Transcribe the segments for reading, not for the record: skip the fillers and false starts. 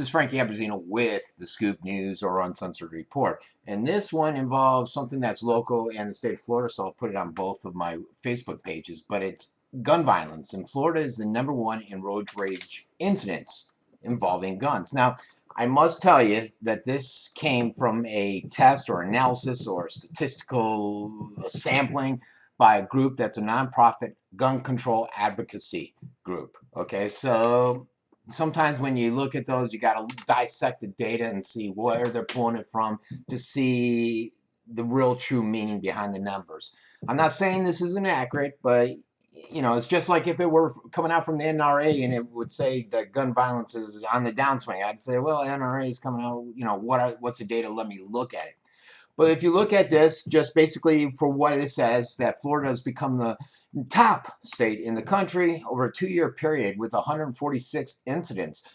This is Frankie Abbruzzino with the Scoop News or Uncensored Report. And this one involves something that's local in the state of Florida, so I'll put it on both of my Facebook pages. But it's gun violence. And Florida is the #1 in road rage incidents involving guns. Now, I must tell you that this came from a test or analysis or statistical sampling by a group that's a nonprofit gun control advocacy group. Okay, so sometimes when you look at those, you got to dissect the data and see where they're pulling it from to see the real true meaning behind the numbers. I'm not saying this isn't accurate, but you know, it's just like if it were coming out from the NRA and it would say that gun violence is on the downswing. I'd say, well, NRA is coming out, you know, what's the data? Let me look at it. But if you look at this, just basically for what it says, that Florida has become the top state in the country over a 2-year period with 146 incidents.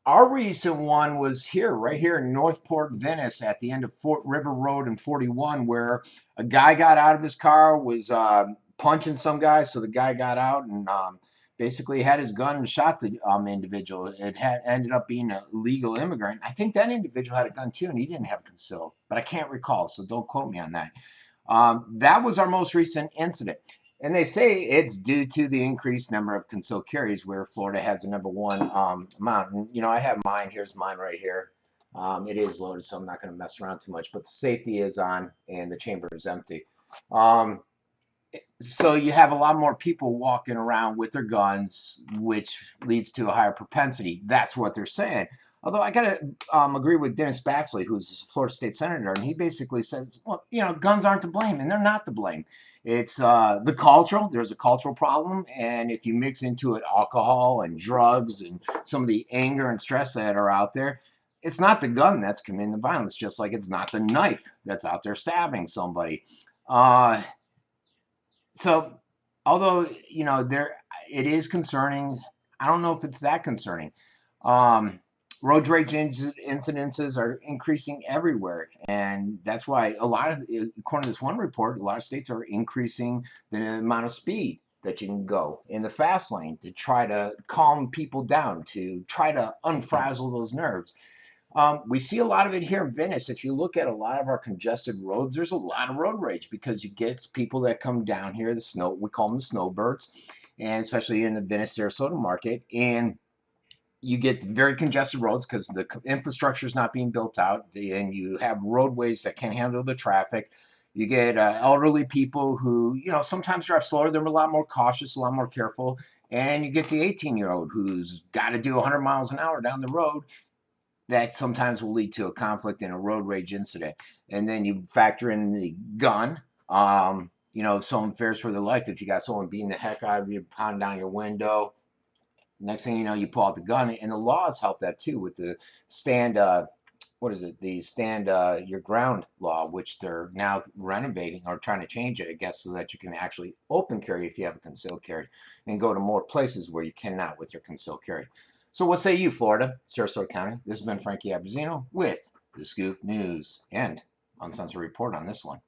Our recent one was here, right here in Northport, Venice, at the end of Fort River Road and 41, where a guy got out of his car, was punching some guy, so the guy got out and basically had his gun and shot the individual. It had ended up being a legal immigrant. I think that individual had a gun too, and he didn't have concealed, but I can't recall, so don't quote me on that. That was our most recent incident. And they say it's due to the increased number of concealed carries, where Florida has the #1 amount. And, you know, I have mine. Here's mine right here. It is loaded, so I'm not going to mess around too much. But the safety is on, and the chamber is empty. So you have a lot more people walking around with their guns, which leads to a higher propensity. That's what they're saying. Although I got to agree with Dennis Baxley, who's a Florida state senator, and he basically says, well, you know, guns aren't to blame, and they're not to blame. It's the cultural. There's a cultural problem, and if you mix into it alcohol and drugs and some of the anger and stress that are out there, it's not the gun that's committing the violence, just like it's not the knife that's out there stabbing somebody. So, although, you know, it is concerning, I don't know if it's that concerning. Road rage incidences are increasing everywhere, and that's why according to this one report, a lot of states are increasing the amount of speed that you can go in the fast lane to try to calm people down, to try to unfrazzle those nerves. We see a lot of it here in Venice. If you look at a lot of our congested roads, there's a lot of road rage because you get people that come down here, we call them the snowbirds, and especially in the Venice, Sarasota market, and you get very congested roads because the infrastructure is not being built out, and you have roadways that can't handle the traffic. You get elderly people who, you know, sometimes drive slower. They're a lot more cautious, a lot more careful. And you get the 18-year-old who's got to do 100 miles an hour down the road. That sometimes will lead to a conflict and a road rage incident. And then you factor in the gun. You know, if someone fears for their life, if you got someone beating the heck out of you, pounding down your window, next thing you know, you pull out the gun, and the laws help that too with the stand your ground law, which they're now renovating or trying to change it, I guess, so that you can actually open carry if you have a concealed carry and go to more places where you cannot with your concealed carry. So what say you, Florida, Sarasota County? This has been Frankie Abbruzzino with the Scoop News and Uncensored Report on this one.